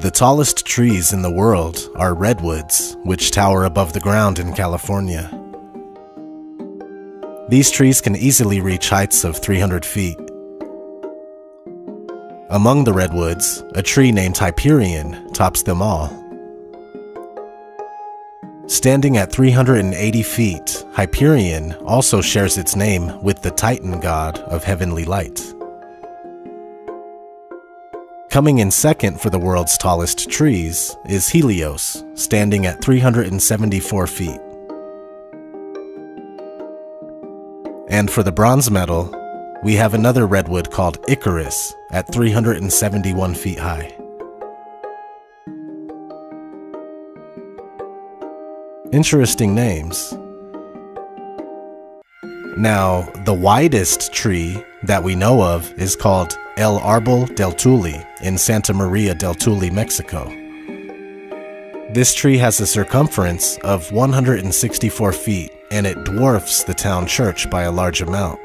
The tallest trees in the world are redwoods, which tower above the ground in California. These trees can easily reach heights of 300 feet. Among the redwoods, a tree named Hyperion tops them all. Standing at 380 feet, Hyperion also shares its name with the Titan god of heavenly light. Coming in second for the world's tallest trees is Helios, standing at 374 feet. And for the bronze medal, we have another redwood called Icarus at 371 feet high. Interesting names. Now, the widest tree that we know of is called El Árbol del Tule in Santa Maria del Tule, Mexico. This tree has a circumference of 164 feet, and it dwarfs the town church by a large amount.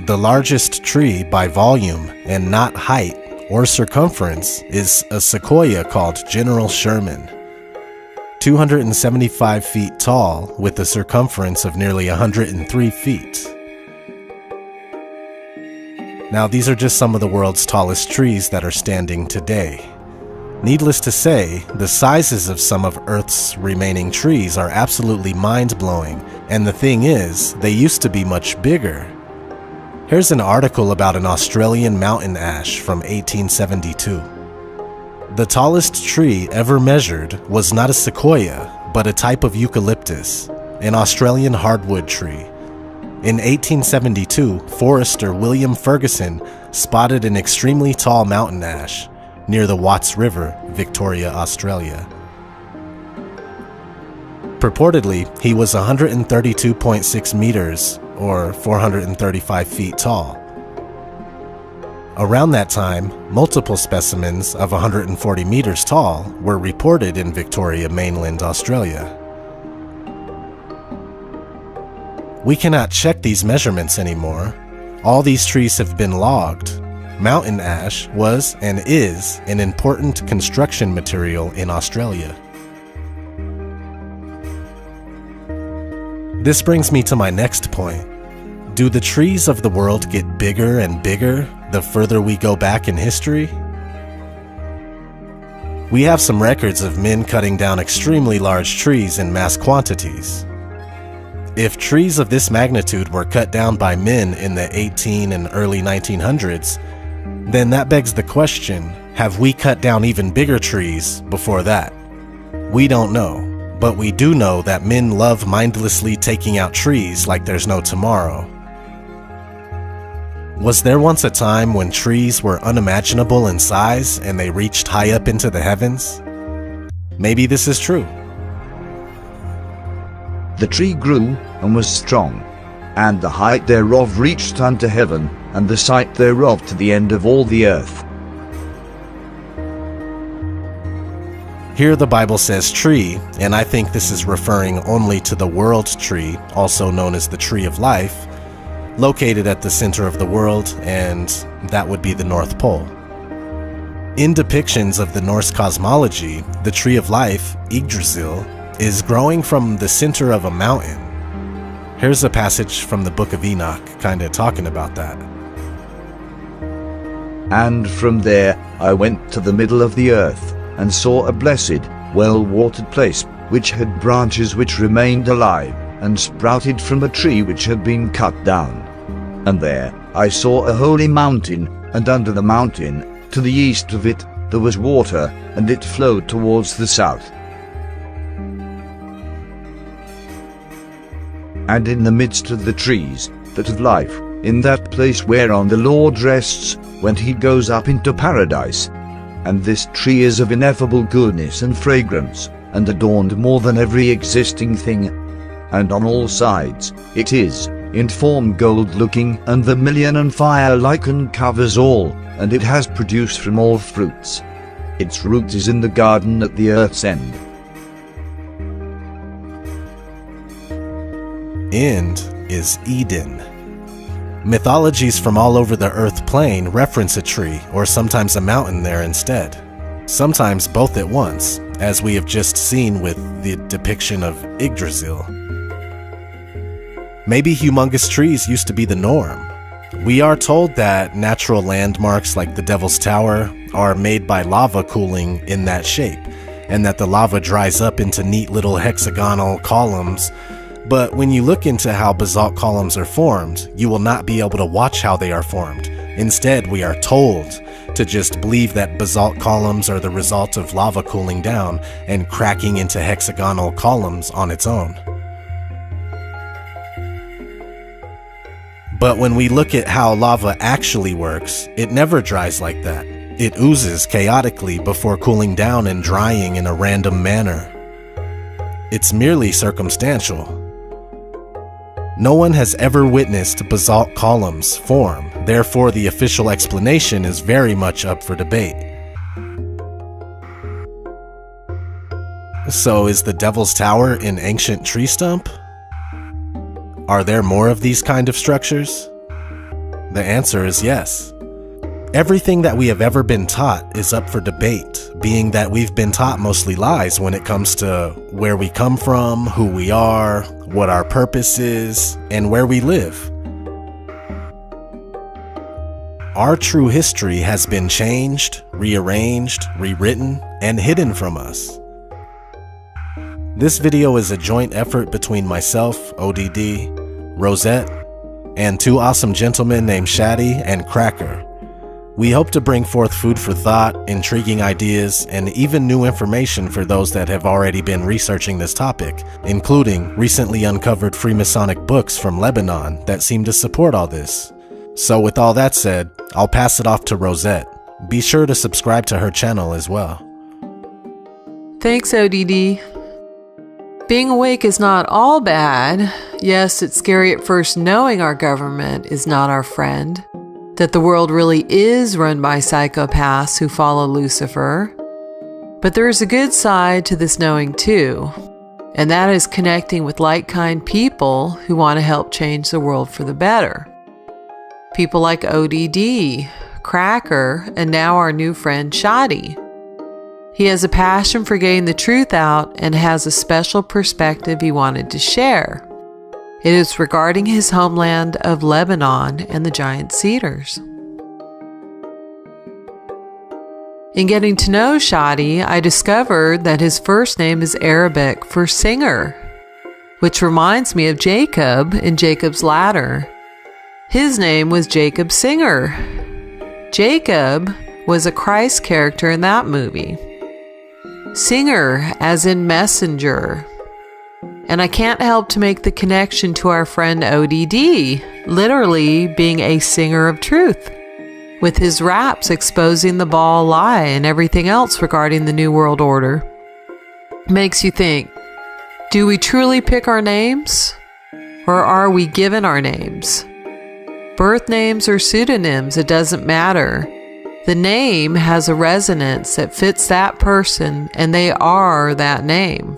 The largest tree by volume and not height or circumference is a sequoia called General Sherman, 275 feet tall with a circumference of nearly 103 feet. Now, these are just some of the world's tallest trees that are standing today. Needless to say, the sizes of some of Earth's remaining trees are absolutely mind-blowing, and the thing is, they used to be much bigger. Here's an article about an Australian mountain ash from 1872. The tallest tree ever measured was not a sequoia, but a type of eucalyptus, an Australian hardwood tree. In 1872, forester William Ferguson spotted an extremely tall mountain ash near the Watts River, Victoria, Australia. Purportedly, he was 132.6 meters, or 435 feet tall. Around that time, multiple specimens of 140 meters tall were reported in Victoria, mainland Australia. We cannot check these measurements anymore. All these trees have been logged. Mountain ash was and is an important construction material in Australia. This brings me to my next point. Do the trees of the world get bigger and bigger the further we go back in history? We have some records of men cutting down extremely large trees in mass quantities. If trees of this magnitude were cut down by men in the 18 and early 1900s, then that begs the question, have we cut down even bigger trees before that? We don't know. But we do know that men love mindlessly taking out trees like there's no tomorrow. Was there once a time when trees were unimaginable in size and they reached high up into the heavens? Maybe this is true. The tree grew and was strong, and the height thereof reached unto heaven, and the sight thereof to the end of all the earth. Here the Bible says tree, and I think this is referring only to the world tree, also known as the tree of life, located at the center of the world, and that would be the North Pole. In depictions of the Norse cosmology, the tree of life, Yggdrasil, is growing from the center of a mountain. Here's a passage from the book of Enoch, kinda talking about that. And from there I went to the middle of the earth, and saw a blessed, well-watered place, which had branches which remained alive, and sprouted from a tree which had been cut down. And there I saw a holy mountain, and under the mountain, to the east of it, there was water, and it flowed towards the south. And in the midst of the trees, that of life, in that place whereon the Lord rests, when he goes up into paradise. And this tree is of ineffable goodness and fragrance, and adorned more than every existing thing. And on all sides it is in form gold-looking, and vermilion and fire lichen covers all, and it has produce from all fruits. Its root is in the garden at the earth's end. End is Eden. Mythologies from all over the earth plane reference a tree or sometimes a mountain there instead. Sometimes both at once, as we have just seen with the depiction of Yggdrasil. Maybe humongous trees used to be the norm. We are told that natural landmarks like the Devil's Tower are made by lava cooling in that shape, and that the lava dries up into neat little hexagonal columns. But when you look into how basalt columns are formed, you will not be able to watch how they are formed. Instead, we are told to just believe that basalt columns are the result of lava cooling down and cracking into hexagonal columns on its own. But when we look at how lava actually works, it never dries like that. It oozes chaotically before cooling down and drying in a random manner. It's merely circumstantial. No one has ever witnessed basalt columns form, therefore the official explanation is very much up for debate. So is the Devil's Tower an ancient tree stump? Are there more of these kind of structures? The answer is yes. Everything that we have ever been taught is up for debate, being that we've been taught mostly lies when it comes to where we come from, who we are, what our purpose is, and where we live. Our true history has been changed, rearranged, rewritten, and hidden from us. This video is a joint effort between myself, ODD, Rosette, and two awesome gentlemen named Shaddy and Cracker. We hope to bring forth food for thought, intriguing ideas, and even new information for those that have already been researching this topic, including recently uncovered Freemasonic books from Lebanon that seem to support all this. So with all that said, I'll pass it off to Rosette. Be sure to subscribe to her channel as well. Thanks, ODD. Being awake is not all bad. Yes, it's scary at first knowing our government is not our friend, that the world really is run by psychopaths who follow Lucifer. But there is a good side to this knowing too, and that is connecting with like-kind people who want to help change the world for the better. People like ODD, Cracker, and now our new friend Shadi. He has a passion for getting the truth out and has a special perspective he wanted to share. It is regarding his homeland of Lebanon and the giant cedars. In getting to know Shadi, I discovered that his first name is Arabic for singer, which reminds me of Jacob in Jacob's Ladder. His name was Jacob Singer. Jacob was a Christ character in that movie. Singer as in messenger. And I can't help to make the connection to our friend ODD, literally being a singer of truth, with his raps exposing the Baal lie and everything else regarding the New World Order. Makes you think, do we truly pick our names? Or are we given our names? Birth names or pseudonyms, it doesn't matter. The name has a resonance that fits that person, and they are that name.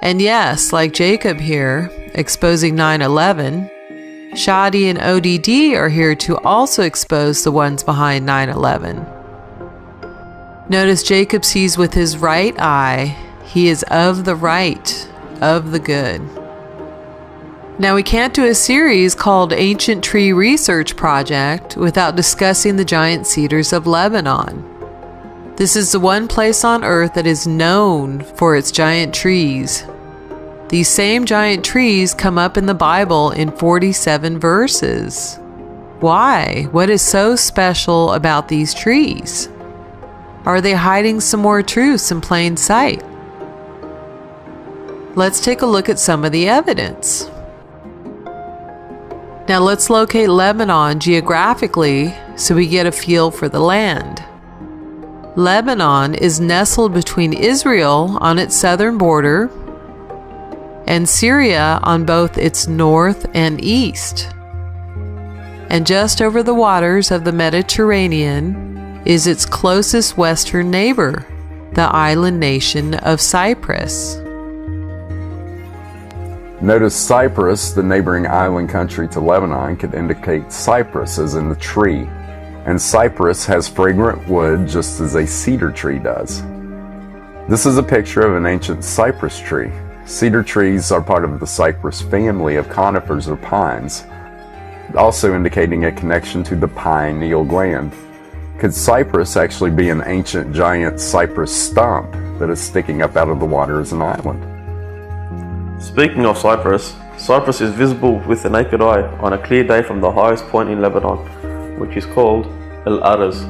And yes, like Jacob here, exposing 9/11, Shadi and ODD are here to also expose the ones behind 9/11. Notice Jacob sees with his right eye. He is of the right, of the good. Now, we can't do a series called Ancient Tree Research Project without discussing the giant cedars of Lebanon. This is the one place on earth that is known for its giant trees. These same giant trees come up in the Bible in 47 verses. Why? What is so special about these trees? Are they hiding some more truths in plain sight? Let's take a look at some of the evidence. Now let's locate Lebanon geographically so we get a feel for the land. Lebanon is nestled between Israel on its southern border, and Syria on both its north and east. And just over the waters of the Mediterranean is its closest western neighbor, the island nation of Cyprus. Notice Cyprus, the neighboring island country to Lebanon, could indicate cypress as in the tree, and cypress has fragrant wood just as a cedar tree does. This is a picture of an ancient cypress tree. Cedar trees are part of the cypress family of conifers or pines, also indicating a connection to the pineal gland. Could cypress actually be an ancient giant cypress stump that is sticking up out of the water as an island? Speaking of Cyprus, Cyprus is visible with the naked eye on a clear day from the highest point in Lebanon, which is called El Araz.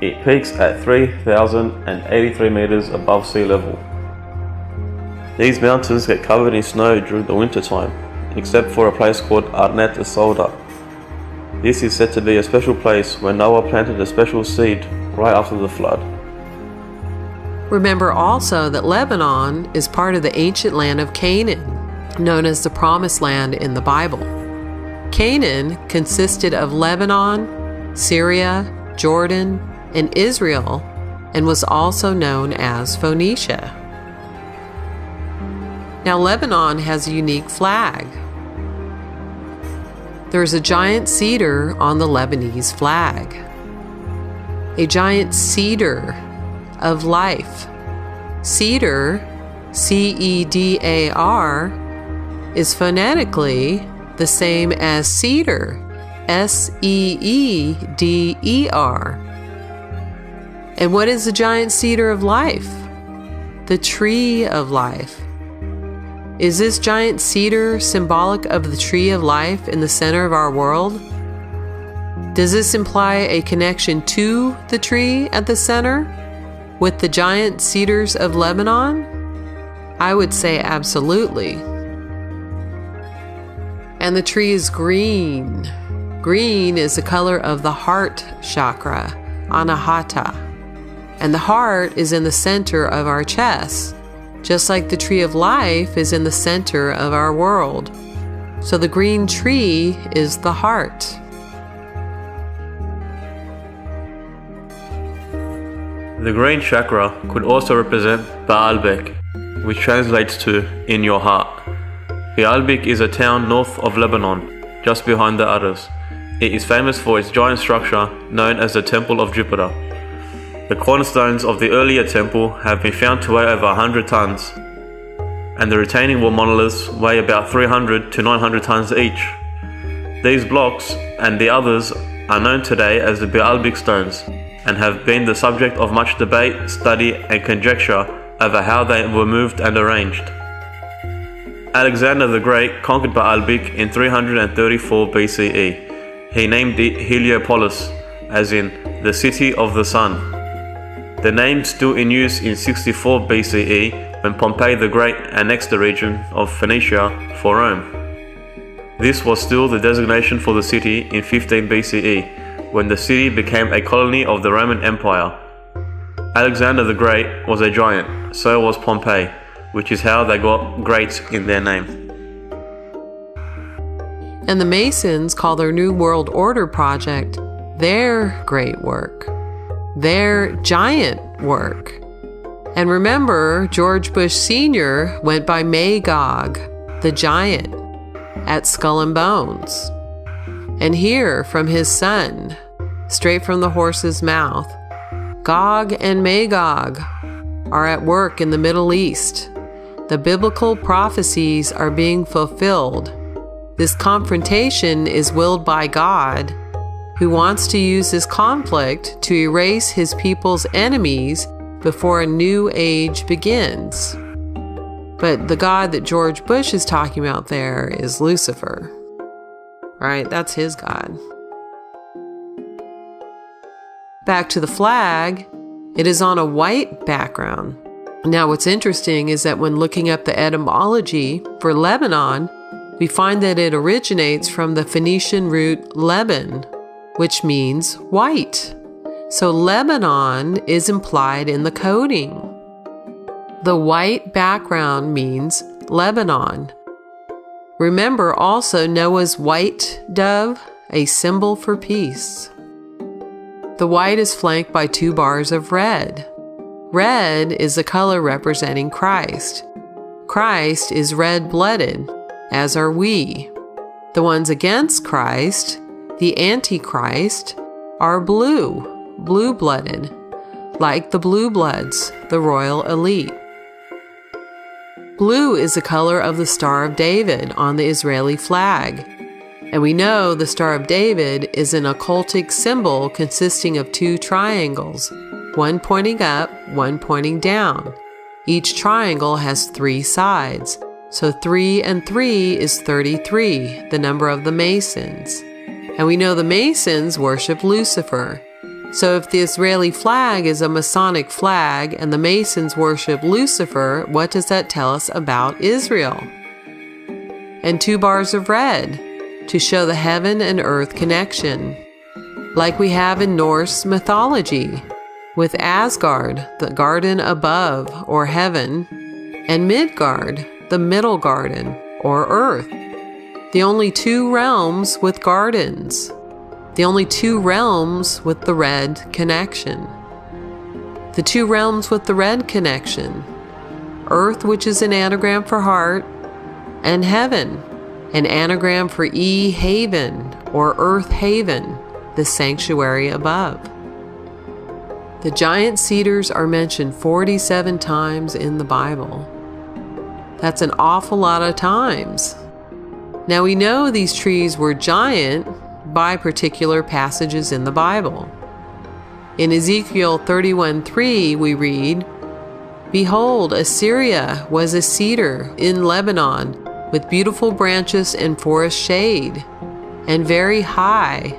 It peaks at 3,083 meters above sea level. These mountains get covered in snow during the winter time, except for a place called Arnet Sauda. This is said to be a special place where Noah planted a special seed right after the flood. Remember also that Lebanon is part of the ancient land of Canaan, known as the Promised Land in the Bible. Canaan consisted of Lebanon, Syria, Jordan, and Israel, and was also known as Phoenicia. Now, Lebanon has a unique flag. There's a giant cedar on the Lebanese flag. A giant cedar of life. Cedar, C-E-D-A-R, is phonetically the same as cedar, S-E-E-D-E-R. And what is the giant cedar of life? The tree of life. Is this giant cedar symbolic of the tree of life in the center of our world? Does this imply a connection to the tree at the center with the giant cedars of Lebanon? I would say absolutely. And the tree is green. Green is the color of the heart chakra, Anahata. And the heart is in the center of our chest, just like the tree of life is in the center of our world. So the green tree is the heart. The green chakra could also represent Baalbek, which translates to in your heart. Baalbek is a town north of Lebanon, just behind the Araz. It is famous for its giant structure known as the Temple of Jupiter. The cornerstones of the earlier temple have been found to weigh over 100 tons, and the retaining wall monoliths weigh about 300 to 900 tons each. These blocks and the others are known today as the Baalbek stones, and have been the subject of much debate, study, and conjecture over how they were moved and arranged. Alexander the Great conquered Baalbek in 334 BCE. He named it Heliopolis, as in the city of the sun. The name still in use in 64 BCE when Pompey the Great annexed the region of Phoenicia for Rome. This was still the designation for the city in 15 BCE, when the city became a colony of the Roman Empire. Alexander the Great was a giant, so was Pompey, which is how they got great in their name. And the Masons call their New World Order project their great work, their giant work. And remember, George Bush Sr. went by Magog, the giant, at Skull and Bones. And hear from his son, straight from the horse's mouth, Gog and Magog are at work in the Middle East. The biblical prophecies are being fulfilled. This confrontation is willed by God, who wants to use this conflict to erase his people's enemies before a new age begins. But the God that George Bush is talking about there is Lucifer. Right? That's his God. Back to the flag, it is on a white background. Now, what's interesting is that when looking up the etymology for Lebanon, we find that it originates from the Phoenician root Leban, which means white. So Lebanon is implied in the coding. The white background means Lebanon. Remember also Noah's white dove, a symbol for peace. The white is flanked by 2 bars of red. Red is the color representing Christ. Christ is red-blooded, as are we. The ones against Christ, the Antichrist, are blue-blooded, like the blue bloods, the royal elite. Blue is the color of the Star of David on the Israeli flag. And we know the Star of David is an occultic symbol consisting of 2 triangles, one pointing up, one pointing down. Each triangle has 3 sides, so 3 and 3 is 33, the number of the Masons. And we know the Masons worship Lucifer. So if the Israeli flag is a Masonic flag and the Masons worship Lucifer, what does that tell us about Israel? And 2 bars of red to show the heaven and earth connection, like we have in Norse mythology, with Asgard, the garden above, or heaven, and Midgard, the middle garden, or earth. The only 2 realms with gardens. The only 2 realms with the red connection. The 2 realms with the red connection. Earth, which is an anagram for heart, and heaven, an anagram for E-Haven, or Earth Haven, the sanctuary above. The giant cedars are mentioned 47 times in the Bible. That's an awful lot of times. Now we know these trees were giant by particular passages in the Bible. In Ezekiel 31:3 we read, "Behold, Assyria was a cedar in Lebanon, with beautiful branches and forest shade, and very high,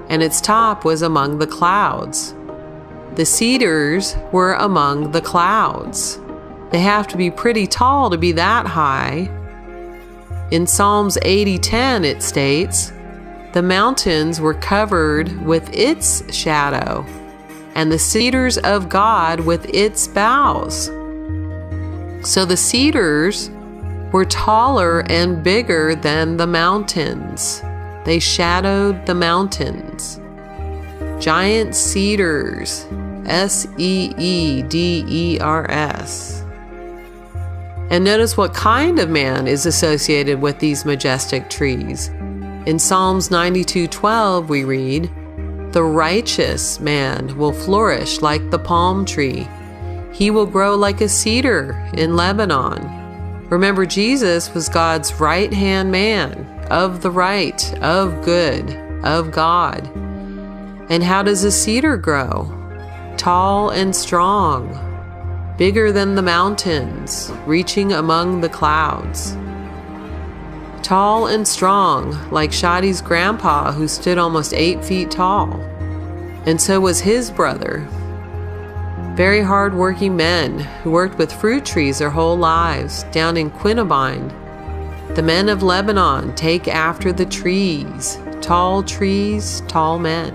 and its top was among the clouds." The cedars were among the clouds. They have to be pretty tall to be that high. In Psalms 80:10 it states, "The mountains were covered with its shadow, and the cedars of God with its boughs." So the cedars were taller and bigger than the mountains. They shadowed the mountains. Giant cedars, S-E-E-D-E-R-S. And notice what kind of man is associated with these majestic trees. In Psalms 92:12 we read, "The righteous man will flourish like the palm tree. He will grow like a cedar in Lebanon." Remember, Jesus was God's right-hand man, of the right, of good, of God. And how does a cedar grow? Tall and strong, bigger than the mountains, reaching among the clouds. Tall and strong, like Shadi's grandpa, who stood almost 8 feet tall. And so was his brother. Very hard-working men who worked with fruit trees their whole lives down in Quinnabine. The men of Lebanon take after the trees, tall men.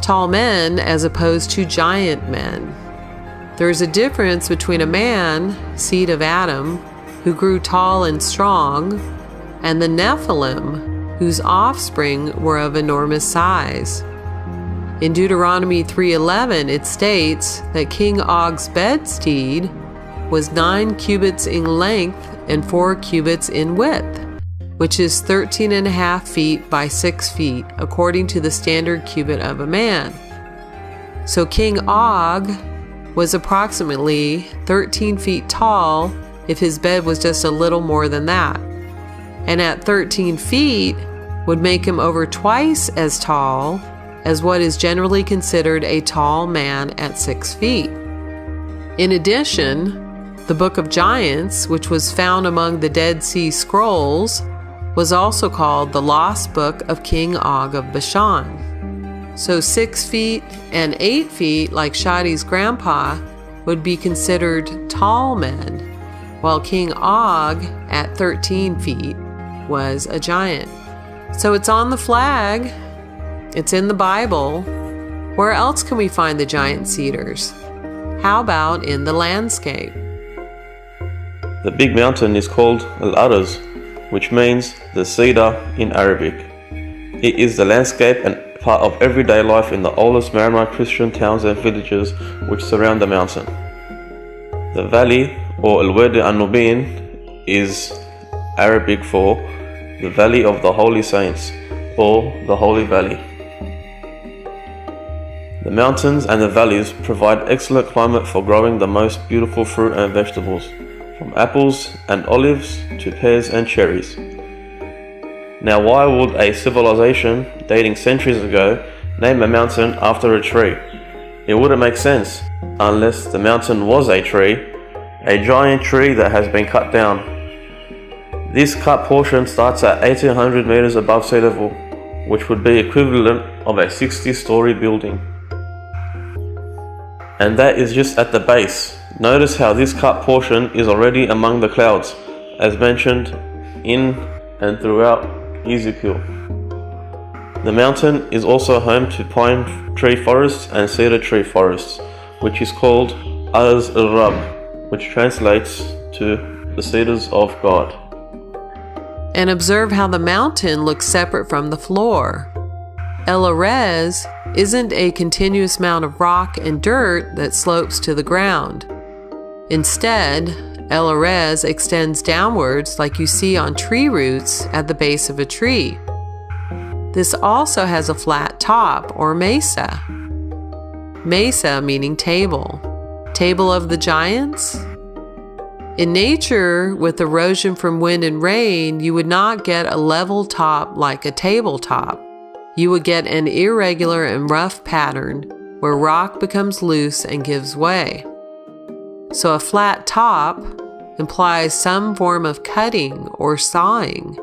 Tall men as opposed to giant men. There is a difference between a man, seed of Adam, who grew tall and strong, and the Nephilim, whose offspring were of enormous size. In Deuteronomy 3:11 it states that King Og's bedstead was 9 cubits in length and 4 cubits in width, which is 13.5 feet by 6 feet, according to the standard cubit of a man. So King Og was approximately 13 feet tall if his bed was just a little more than that. And at 13 feet would make him over twice as tall as what is generally considered a tall man at 6 feet. In addition, the Book of Giants, which was found among the Dead Sea Scrolls, was also called the Lost Book of King Og of Bashan. So 6 feet and 8 feet, like Shadi's grandpa, would be considered tall men, while King Og at 13 feet was a giant. So it's on the flag. It's in the Bible. Where else can we find the giant cedars? How about in the landscape? The big mountain is called Al-Araz, which means the cedar in Arabic. It is the landscape and part of everyday life in the oldest Maronite Christian towns and villages which surround the mountain. The valley, or Al-Wadi An-Nubin, is Arabic for the Valley of the Holy Saints, or the Holy Valley. The mountains and the valleys provide excellent climate for growing the most beautiful fruit and vegetables, from apples and olives to pears and cherries. Now, why would a civilization dating centuries ago name a mountain after a tree? It wouldn't make sense unless the mountain was a tree, a giant tree that has been cut down. This cut portion starts at 1800 meters above sea level, which would be equivalent of a 60-story building. And that is just at the base. Notice how this cut portion is already among the clouds, as mentioned in and throughout Ezekiel. The mountain is also home to pine tree forests and cedar tree forests, which is called Az al-Rab, which translates to the cedars of God. And observe how the mountain looks separate from the floor. El Arez isn't a continuous mound of rock and dirt that slopes to the ground. Instead, El Arez extends downwards like you see on tree roots at the base of a tree. This also has a flat top, or mesa. Mesa meaning table. Table of the giants? In nature, with erosion from wind and rain, you would not get a level top like a tabletop. You would get an irregular and rough pattern where rock becomes loose and gives way. So a flat top implies some form of cutting or sawing.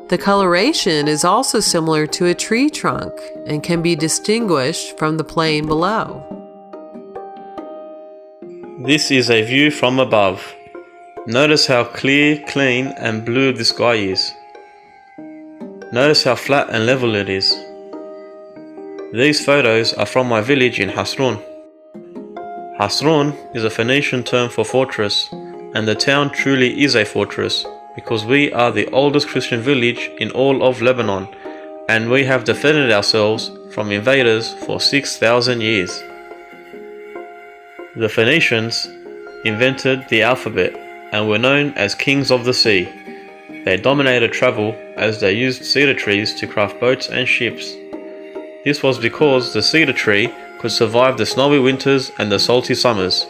The coloration is also similar to a tree trunk and can be distinguished from the plain below. This is a view from above. Notice how clear, clean and blue the sky is. Notice how flat and level it is. These photos are from my village in Hasrun. Hasrun is a Phoenician term for fortress, and the town truly is a fortress because we are the oldest Christian village in all of Lebanon, and we have defended ourselves from invaders for 6,000 years. The Phoenicians invented the alphabet and were known as kings of the sea. They dominated travel as they used cedar trees to craft boats and ships. This was because the cedar tree could survive the snowy winters and the salty summers.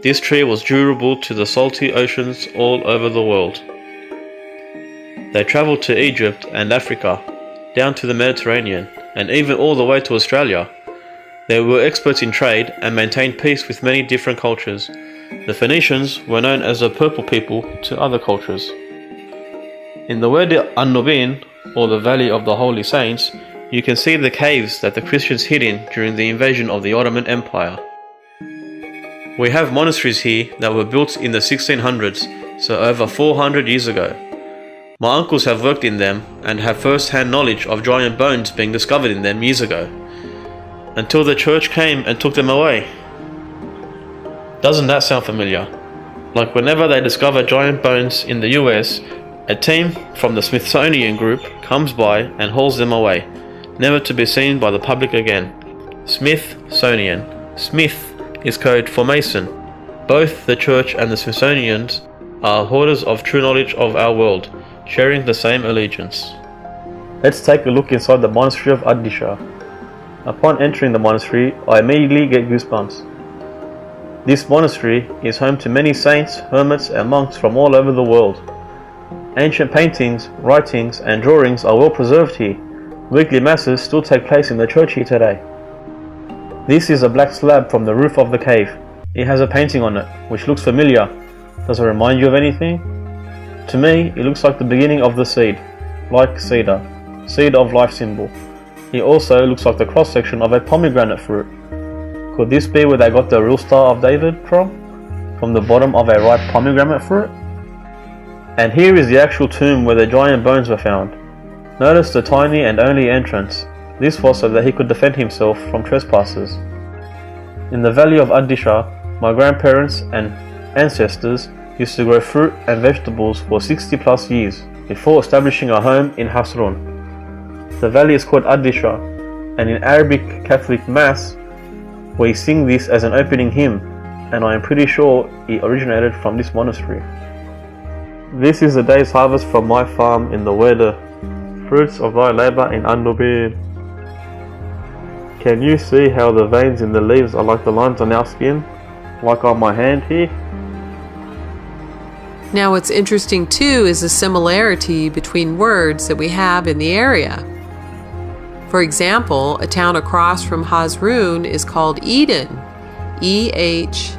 This tree was durable to the salty oceans all over the world. They traveled to Egypt and Africa, down to the Mediterranean, and even all the way to Australia. They were experts in trade and maintained peace with many different cultures. The Phoenicians were known as the Purple People to other cultures. In the Wadi An-Nubin, or the Valley of the Holy Saints, you can see the caves that the Christians hid in during the invasion of the Ottoman Empire. We have monasteries here that were built in the 1600s, so over 400 years ago. My uncles have worked in them and have first-hand knowledge of giant bones being discovered in them years ago, until the church came and took them away. Doesn't that sound familiar? Like whenever they discover giant bones in the US, a team from the Smithsonian Group comes by and hauls them away, never to be seen by the public again. Smithsonian. Smith is code for Mason. Both the church and the Smithsonians are hoarders of true knowledge of our world, sharing the same allegiance. Let's take a look inside the monastery of Addisha. Upon entering the monastery, I immediately get goosebumps. This monastery is home to many saints, hermits and monks from all over the world. Ancient paintings, writings and drawings are well preserved here. Weekly masses still take place in the church here today. This is a black slab from the roof of the cave. It has a painting on it, which looks familiar. Does it remind you of anything? To me, it looks like the beginning of the seed, like cedar, seed of life symbol. It also looks like the cross-section of a pomegranate fruit. Could this be where they got the real Star of David from? From the bottom of a ripe pomegranate fruit? And here is the actual tomb where the giant bones were found. Notice the tiny and only entrance. This was so that he could defend himself from trespassers. In the valley of Addisha, my grandparents and ancestors used to grow fruit and vegetables for 60 plus years before establishing a home in Hasron. The valley is called Adisha, and in Arabic Catholic Mass, we sing this as an opening hymn, and I am pretty sure it originated from this monastery. This is the day's harvest from my farm in the Wede, fruits of thy labor in Andobir. Can you see how the veins in the leaves are like the lines on our skin, like on my hand here? Now what's interesting too is the similarity between words that we have in the area. For example, a town across from Hasrun is called Eden, E-H-D-E-N,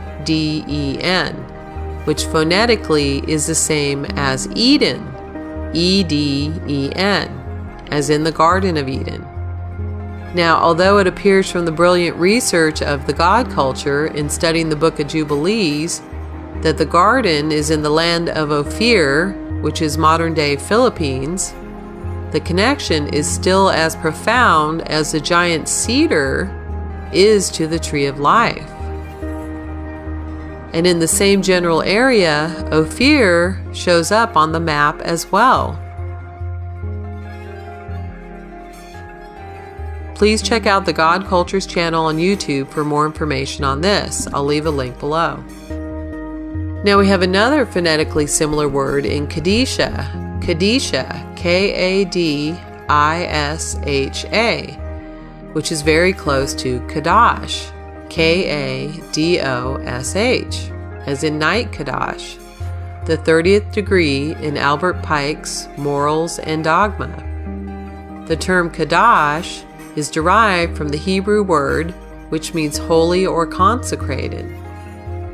which phonetically is the same as Eden, E-D-E-N, as in the Garden of Eden. Now, although it appears from the brilliant research of the God culture in studying the Book of Jubilees that the garden is in the land of Ophir, which is modern-day Philippines, the connection is still as profound as the giant cedar is to the tree of life. And in the same general area, Ophir shows up on the map as well. Please check out the God Cultures channel on YouTube for more information on this. I'll leave a link below. Now we have another phonetically similar word in Kadisha. Kadisha, K-A-D-I-S-H-A, which is very close to Kadash, K-A-D-O-S-H, as in night Kadash, the 30th degree in Albert Pike's Morals and Dogma. The term Kadash is derived from the Hebrew word which means holy or consecrated.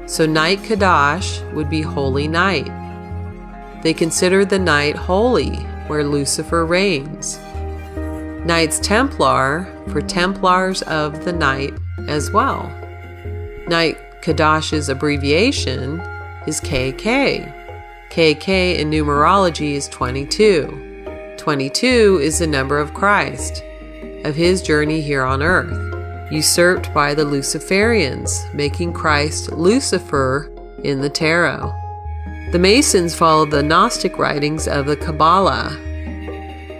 So night Kadash would be holy night. They consider the night holy, where Lucifer reigns. Knights Templar for Templars of the Night as well. Night Kadash's abbreviation is KK. KK in numerology is 22. 22 is the number of Christ, of his journey here on earth, usurped by the Luciferians, making Christ Lucifer in the tarot. The Masons follow the Gnostic writings of the Kabbalah.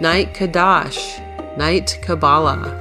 Night Kadash, Night Kabbalah.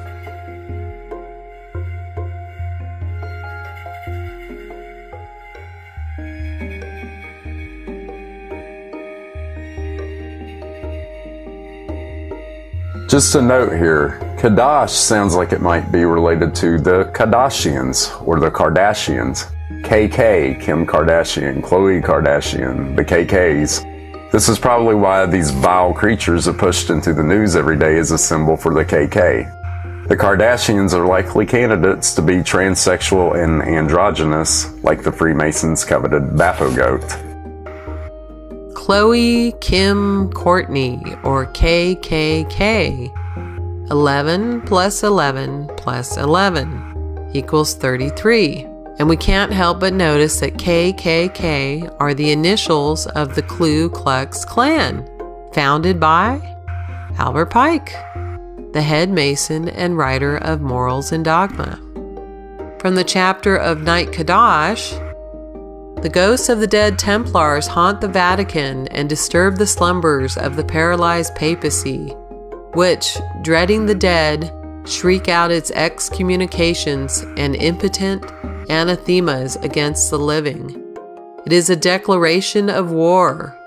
Just a note here, Kadash sounds like it might be related to the Kardashians or the Kardashians. KK, Kim Kardashian, Khloe Kardashian, the KKs. This is probably why these vile creatures are pushed into the news every day as a symbol for the KK. The Kardashians are likely candidates to be transsexual and androgynous, like the Freemasons' coveted Baphogoat. Khloe, Kim, Courtney, or KKK. 11 plus 11 plus 11 equals 33. And we can't help but notice that KKK are the initials of the Ku Klux Klan, founded by Albert Pike, the head Mason and writer of Morals and Dogma. From the chapter of Night Kadash, the ghosts of the dead Templars haunt the Vatican and disturb the slumbers of the paralyzed papacy, which, dreading the dead, shriek out its excommunications and impotent anathemas against the living. It is a declaration of war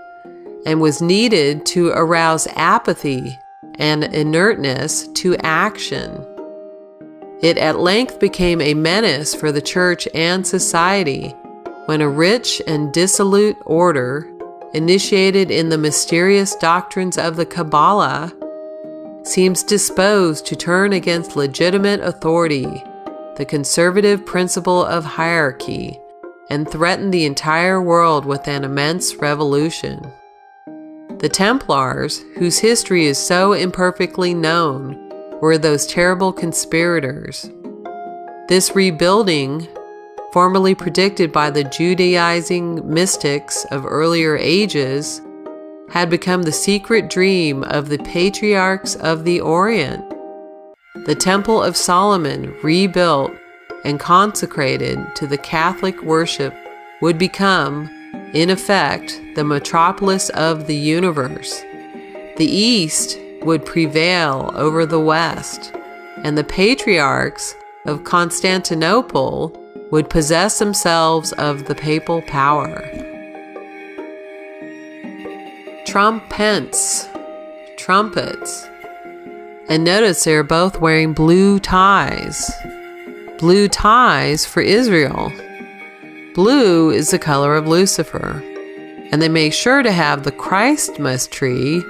and was needed to arouse apathy and inertness to action. It at length became a menace for the church and society when a rich and dissolute order, initiated in the mysterious doctrines of the Kabbalah, seems disposed to turn against legitimate authority, the conservative principle of hierarchy, and threaten the entire world with an immense revolution. The Templars, whose history is so imperfectly known, were those terrible conspirators. This rebuilding, formerly predicted by the Judaizing mystics of earlier ages, had become the secret dream of the patriarchs of the Orient. The Temple of Solomon, rebuilt and consecrated to the Catholic worship, would become, in effect, the metropolis of the universe. The East would prevail over the West, and the patriarchs of Constantinople would possess themselves of the papal power. Trumpets. And notice they're both wearing blue ties. Blue ties for Israel. Blue is the color of Lucifer. And they make sure to have the Christmas tree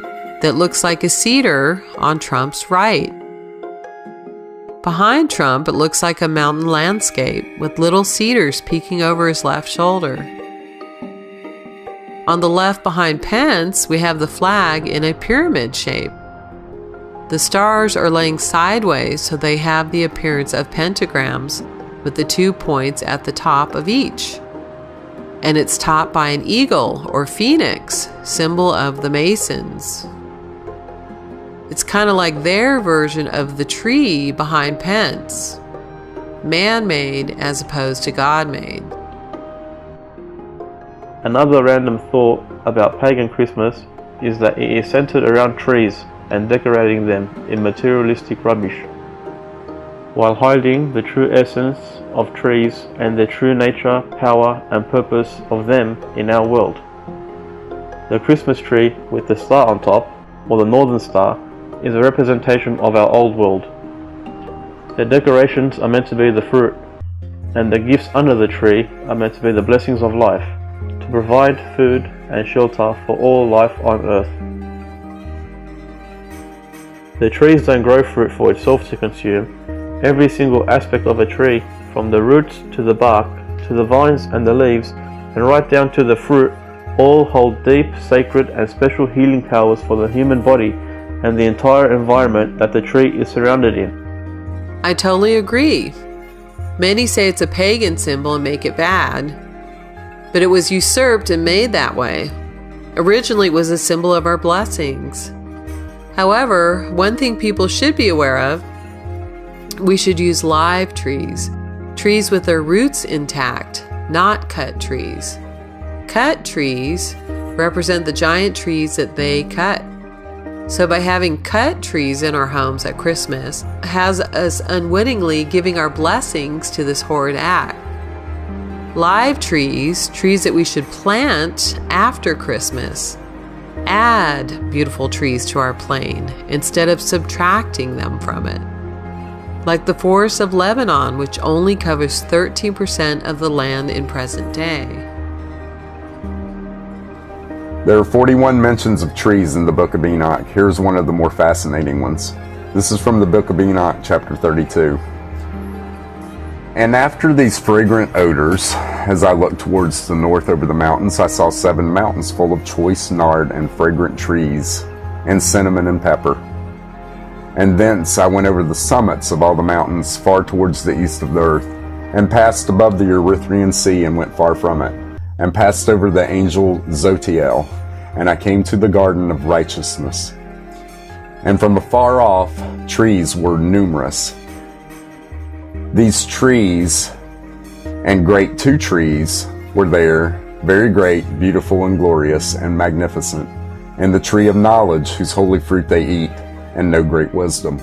that looks like a cedar on Trump's right. Behind Trump, it looks like a mountain landscape with little cedars peeking over his left shoulder. On the left behind Pence, we have the flag in a pyramid shape. The stars are laying sideways, so they have the appearance of pentagrams with the 2 points at the top of each. And it's topped by an eagle or phoenix, symbol of the Masons. It's kind of like their version of the tree behind Pence. Man-made as opposed to God-made. Another random thought about pagan Christmas is that it is centered around trees and decorating them in materialistic rubbish, while hiding the true essence of trees and the true nature, power and purpose of them in our world. The Christmas tree with the star on top, or the Northern Star, is a representation of our old world. The decorations are meant to be the fruit, and the gifts under the tree are meant to be the blessings of life, to provide food and shelter for all life on earth. The trees don't grow fruit for itself to consume. Every single aspect of a tree, from the roots to the bark, to the vines and the leaves, and right down to the fruit, all hold deep, sacred and special healing powers for the human body and the entire environment that the tree is surrounded in. I totally agree. Many say it's a pagan symbol and make it bad, but it was usurped and made that way. Originally, it was a symbol of our blessings. However, one thing people should be aware of, we should use live trees, trees with their roots intact, not cut trees. Cut trees represent the giant trees that they cut. So by having cut trees in our homes at Christmas has us unwittingly giving our blessings to this horrid act. Live trees, trees that we should plant after Christmas, add beautiful trees to our plain instead of subtracting them from it. Like the forest of Lebanon, which only covers 13% of the land in present day. There are 41 mentions of trees in the Book of Enoch. Here's one of the more fascinating ones. This is from the Book of Enoch, chapter 32. And after these fragrant odors, as I looked towards the north over the mountains, I saw 7 mountains full of choice nard and fragrant trees, and cinnamon and pepper. And thence I went over the summits of all the mountains far towards the east of the earth, and passed above the Erythraean Sea and went far from it, and passed over the angel Zotiel, and I came to the garden of righteousness. And from afar off, trees were numerous. These trees, and great 2 trees, were there, very great, beautiful, and glorious, and magnificent, and the tree of knowledge, whose holy fruit they eat, and know great wisdom.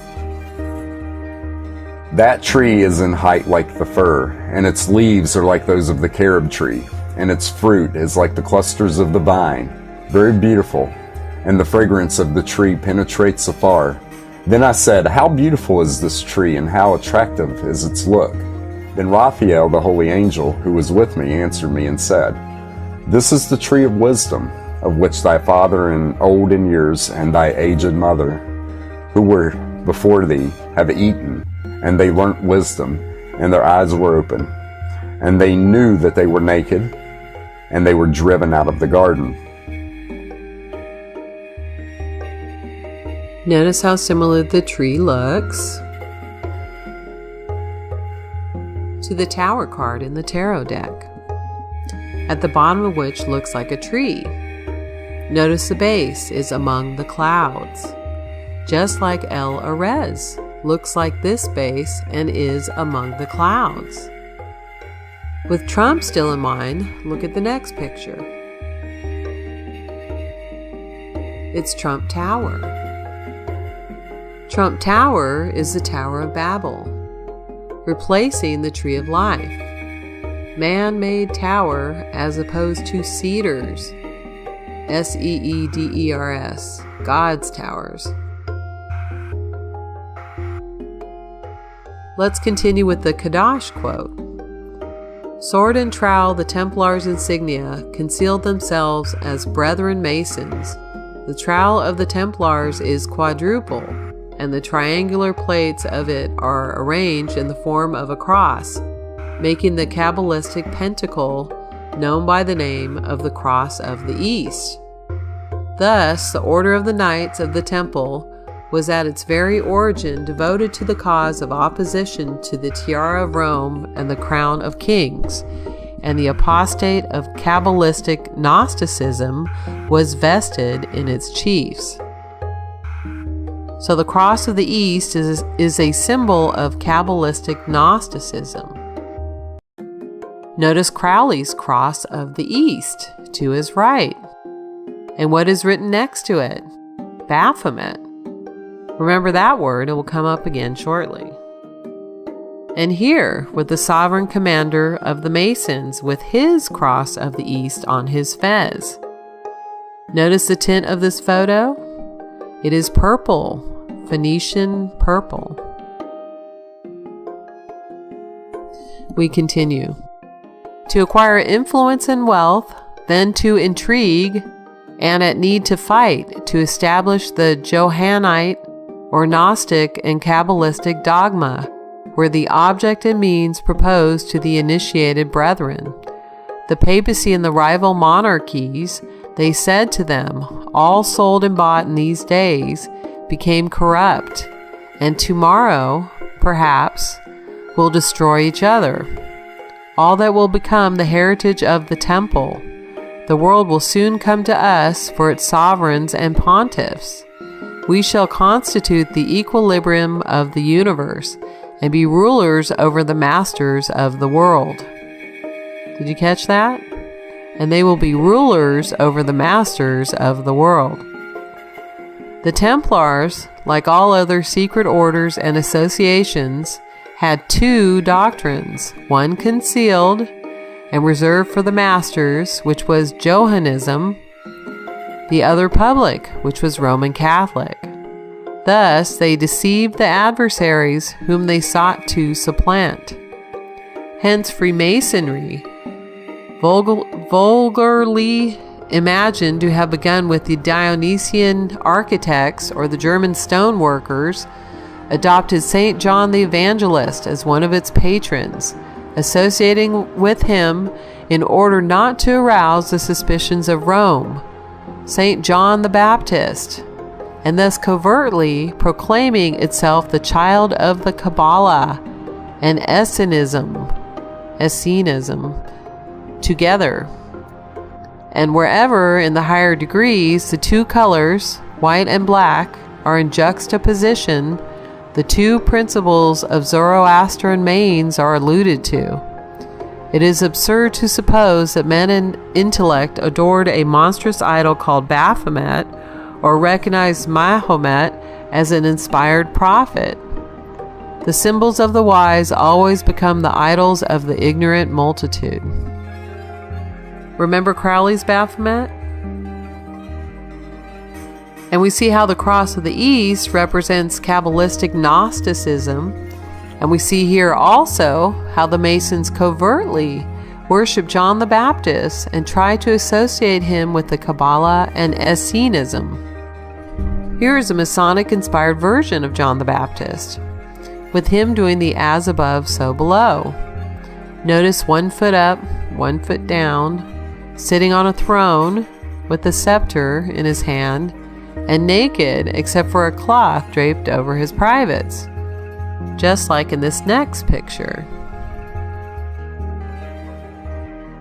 That tree is in height like the fir, and its leaves are like those of the carob tree, and its fruit is like the clusters of the vine, very beautiful, and the fragrance of the tree penetrates afar. Then I said, how beautiful is this tree, and how attractive is its look? Then Raphael, the holy angel, who was with me, answered me and said, this is the tree of wisdom, of which thy father and old in years, and thy aged mother, who were before thee, have eaten, and they learnt wisdom, and their eyes were open, and they knew that they were naked, and they were driven out of the garden. Notice how similar the tree looks to the tower card in the tarot deck, at the bottom of which looks like a tree. Notice the base is among the clouds, just like El Arez looks like this base and is among the clouds. With Trump still in mind, look at the next picture. It's Trump Tower. Trump Tower is the Tower of Babel, replacing the Tree of Life. Man-made tower as opposed to cedars. Seeders, God's towers. Let's continue with the Kadash quote. Sword and trowel, the Templars' insignia, concealed themselves as brethren masons. The trowel of the Templars is quadruple, and the triangular plates of it are arranged in the form of a cross, making the Kabbalistic pentacle known by the name of the Cross of the East. Thus, the Order of the Knights of the Temple was at its very origin devoted to the cause of opposition to the tiara of Rome and the crown of kings, and the apostate of Kabbalistic Gnosticism was vested in its chiefs. So the Cross of the East is a symbol of Kabbalistic Gnosticism. Notice Crowley's Cross of the East to his right. And what is written next to it? Baphomet. Remember that word, it will come up again shortly. And here, with the sovereign commander of the Masons with his Cross of the East on his fez. Notice the tint of this photo? It is purple, Phoenician purple. We continue. To acquire influence and wealth, then to intrigue, and at need to fight, to establish the Johannite or Gnostic and Kabbalistic dogma, were the object and means proposed to the initiated brethren. The papacy and the rival monarchies, they said to them, all sold and bought in these days, became corrupt, and tomorrow, perhaps, will destroy each other. All that will become the heritage of the temple. The world will soon come to us for its sovereigns and pontiffs. We shall constitute the equilibrium of the universe and be rulers over the masters of the world. Did you catch that? And they will be rulers over the masters of the world. The Templars, like all other secret orders and associations, had two doctrines, one concealed and reserved for the masters, which was Johannism, the other public, which was Roman Catholic. Thus, they deceived the adversaries whom they sought to supplant. Hence, Freemasonry, vulgarly imagined to have begun with the Dionysian architects or the German stoneworkers, adopted St. John the Evangelist as one of its patrons, associating with him in order not to arouse the suspicions of Rome, St. John the Baptist, and thus covertly proclaiming itself the child of the Kabbalah and Essenism together. And wherever in the higher degrees the two colors, white and black, are in juxtaposition, the two principles of Zoroastrian manes are alluded to. It is absurd to suppose that men in intellect adored a monstrous idol called Baphomet, or recognized Mahomet as an inspired prophet. The symbols of the wise always become the idols of the ignorant multitude. Remember Crowley's Baphomet? And we see how the Cross of the East represents Kabbalistic Gnosticism. And we see here also how the Masons covertly worship John the Baptist and try to associate him with the Kabbalah and Essenism. Here is a Masonic-inspired version of John the Baptist, with him doing the as above, so below. Notice 1 foot up, 1 foot down, sitting on a throne with the scepter in his hand, and naked except for a cloth draped over his privates, just like in this next picture,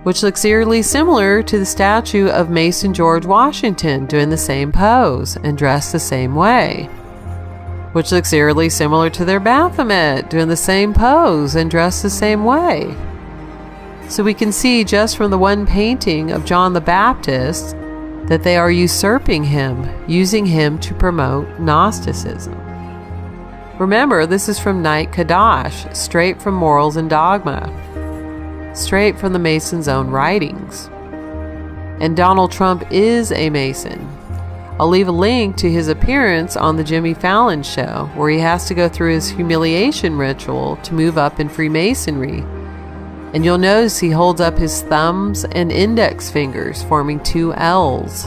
which looks eerily similar to the statue of Mason George Washington doing the same pose and dressed the same way, which looks eerily similar to their Baphomet doing the same pose and dressed the same way. So we can see just from the one painting of John the Baptist that they are usurping him, using him to promote Gnosticism. Remember, this is from Night Kadash, straight from Morals and Dogma, straight from the Mason's own writings. And Donald Trump is a Mason. I'll leave a link to his appearance on the Jimmy Fallon show, where he has to go through his humiliation ritual to move up in Freemasonry. And you'll notice he holds up his thumbs and index fingers, forming two L's.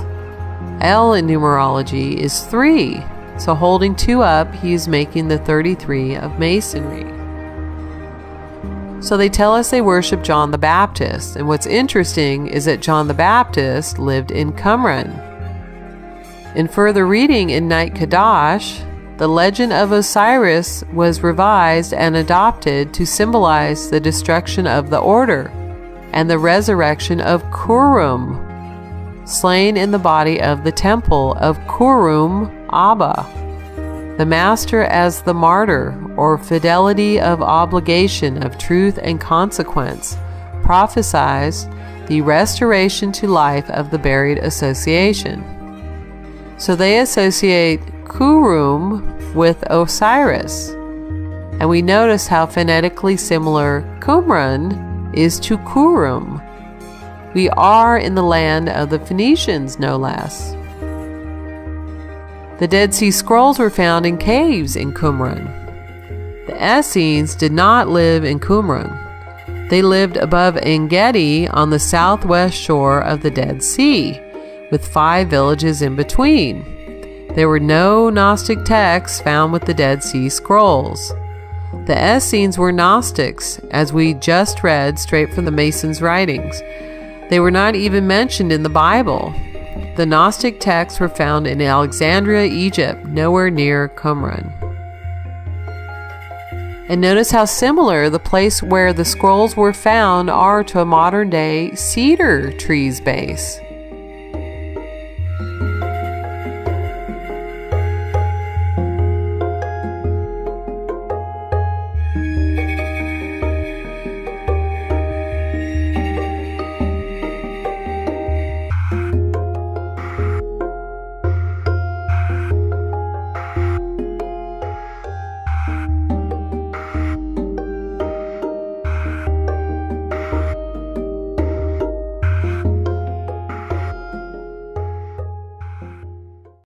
L in numerology is 3, so holding 2 up, he is making the 33 of Masonry. So they tell us they worship John the Baptist, and what's interesting is that John the Baptist lived in Qumran. In further reading in Night Kadash, the legend of Osiris was revised and adopted to symbolize the destruction of the order and the resurrection of Kurum, slain in the body of the temple of Kurum Abba, the master as the martyr, or fidelity of obligation of truth and consequence, prophesies the restoration to life of the buried association. So they associate Kurum with Osiris, and we notice how phonetically similar Qumran is to Kurum. We are in the land of the Phoenicians, no less. The Dead Sea Scrolls were found in caves in Qumran. The Essenes did not live in Qumran. They lived above En-Gedi on the southwest shore of the Dead Sea, with 5 villages in between. There were no Gnostic texts found with the Dead Sea Scrolls. The Essenes were Gnostics, as we just read straight from the Masons' writings. They were not even mentioned in the Bible. The Gnostic texts were found in Alexandria, Egypt, nowhere near Qumran. And notice how similar the place where the scrolls were found are to a modern-day cedar tree's base.